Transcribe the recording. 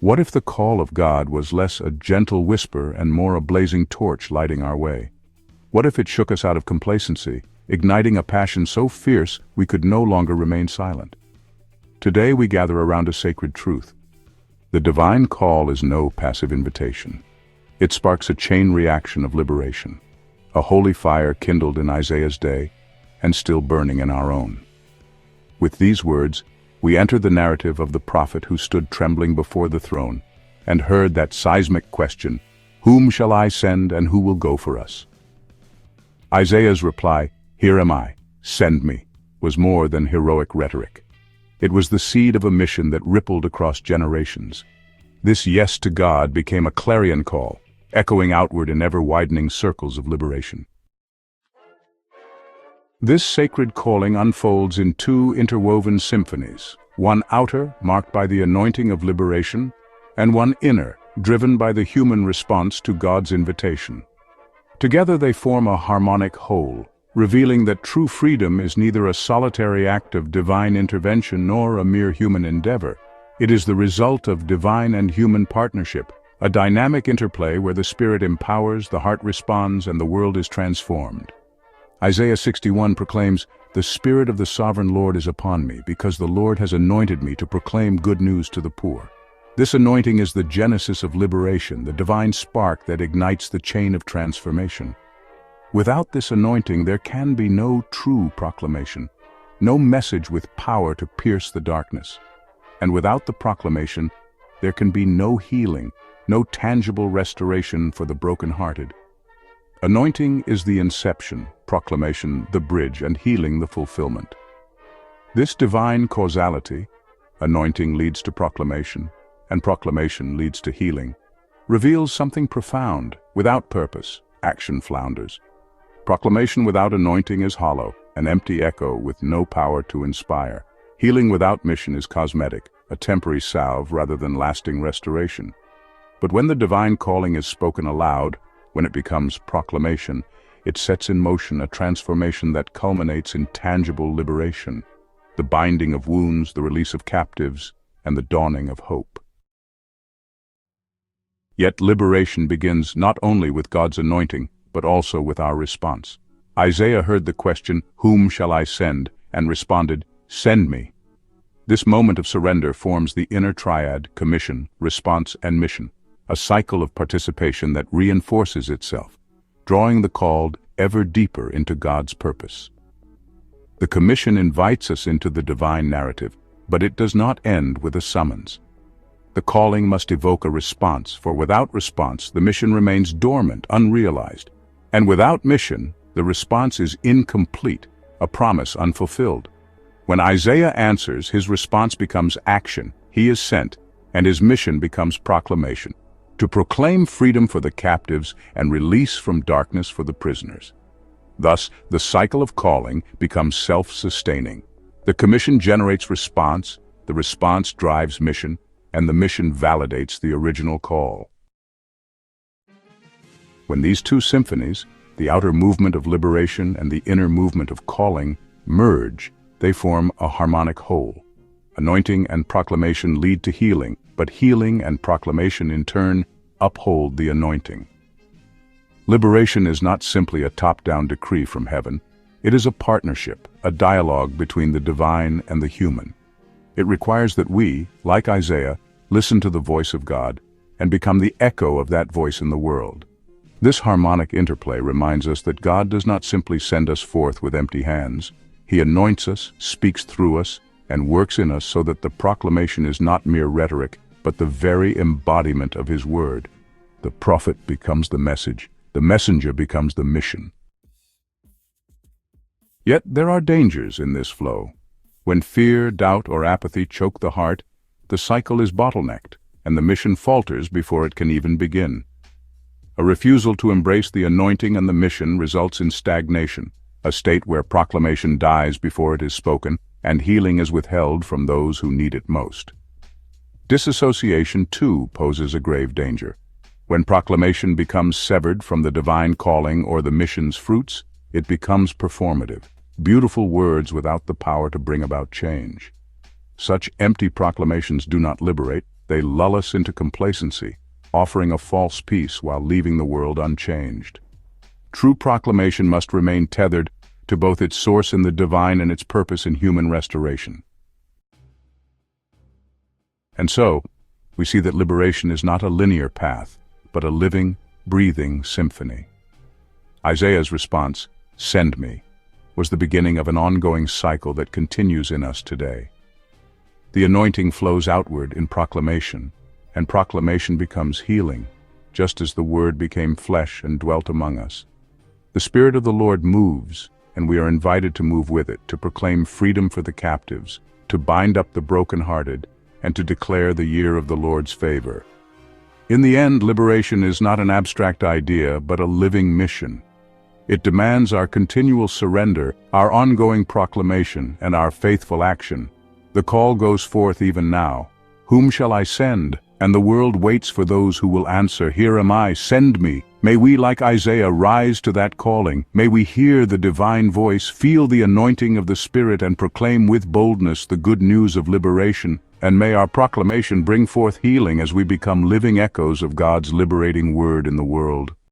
What if the call of God was less a gentle whisper and more a blazing torch lighting our way? What if it shook us out of complacency, igniting a passion so fierce we could no longer remain silent? Today we gather around a sacred truth. The divine call is no passive invitation. It sparks a chain reaction of liberation, a holy fire kindled in Isaiah's day and still burning in our own. With these words, we enter the narrative of the prophet who stood trembling before the throne and heard that seismic question, "Whom shall I send and who will go for us?" Isaiah's reply, "Here am I, send me," was more than heroic rhetoric. It was the seed of a mission that rippled across generations. This yes to God became a clarion call, echoing outward in ever-widening circles of liberation. This sacred calling unfolds in two interwoven symphonies, one outer, marked by the anointing of liberation, and one inner, driven by the human response to God's invitation. Together they form a harmonic whole, revealing that true freedom is neither a solitary act of divine intervention nor a mere human endeavor. It is the result of divine and human partnership, a dynamic interplay where the Spirit empowers, the heart responds, and the world is transformed. Isaiah 61 proclaims, "The Spirit of the Sovereign Lord is upon me, because the Lord has anointed me to proclaim good news to the poor." This anointing is the genesis of liberation, the divine spark that ignites the chain of transformation. Without this anointing, there can be no true proclamation, no message with power to pierce the darkness. And without the proclamation, there can be no healing, no tangible restoration for the brokenhearted. Anointing is the inception, proclamation the bridge, and healing the fulfillment. This divine causality, anointing leads to proclamation, and proclamation leads to healing, reveals something profound. Without purpose, action flounders. Proclamation without anointing is hollow, an empty echo with no power to inspire. Healing without mission is cosmetic, a temporary salve rather than lasting restoration. But when the divine calling is spoken aloud, when it becomes proclamation, it sets in motion a transformation that culminates in tangible liberation, the binding of wounds, the release of captives, and the dawning of hope. Yet liberation begins not only with God's anointing, but also with our response. Isaiah heard the question, "Whom shall I send?" and responded, "Send me." This moment of surrender forms the inner triad: commission, response, and mission, a cycle of participation that reinforces itself, drawing the called ever deeper into God's purpose. The commission invites us into the divine narrative, but it does not end with a summons. The calling must evoke a response, for without response, the mission remains dormant, unrealized. And without mission, the response is incomplete, a promise unfulfilled. When Isaiah answers, his response becomes action. He is sent, and his mission becomes proclamation, to proclaim freedom for the captives and release from darkness for the prisoners. Thus, the cycle of calling becomes self-sustaining. The commission generates response, the response drives mission, and the mission validates the original call. When these two symphonies, the outer movement of liberation and the inner movement of calling, merge, they form a harmonic whole. Anointing and proclamation lead to healing, but healing and proclamation in turn uphold the anointing. Liberation is not simply a top-down decree from heaven. It is a partnership, a dialogue between the divine and the human. It requires that we, like Isaiah, listen to the voice of God and become the echo of that voice in the world. This harmonic interplay reminds us that God does not simply send us forth with empty hands. He anoints us, speaks through us, and works in us so that the proclamation is not mere rhetoric, but the very embodiment of His word. The prophet becomes the message, the messenger becomes the mission. Yet there are dangers in this flow. When fear, doubt, or apathy choke the heart, the cycle is bottlenecked, and the mission falters before it can even begin. A refusal to embrace the anointing and the mission results in stagnation, a state where proclamation dies before it is spoken, and healing is withheld from those who need it most. Disassociation, too, poses a grave danger. When proclamation becomes severed from the divine calling or the mission's fruits, it becomes performative, beautiful words without the power to bring about change. Such empty proclamations do not liberate, they lull us into complacency, offering a false peace while leaving the world unchanged. True proclamation must remain tethered to both its source in the divine and its purpose in human restoration. And so, we see that liberation is not a linear path, but a living, breathing symphony. Isaiah's response, "Send me," was the beginning of an ongoing cycle that continues in us today. The anointing flows outward in proclamation, and proclamation becomes healing, just as the Word became flesh and dwelt among us. The Spirit of the Lord moves, and we are invited to move with it, to proclaim freedom for the captives, to bind up the brokenhearted, and to declare the year of the Lord's favor. In the end, liberation is not an abstract idea, but a living mission. It demands our continual surrender, our ongoing proclamation, and our faithful action. The call goes forth even now. "Whom shall I send?" And the world waits for those who will answer, "Here am I, send me." May we, like Isaiah, rise to that calling. May we hear the divine voice, feel the anointing of the Spirit, and proclaim with boldness the good news of liberation. And may our proclamation bring forth healing as we become living echoes of God's liberating word in the world.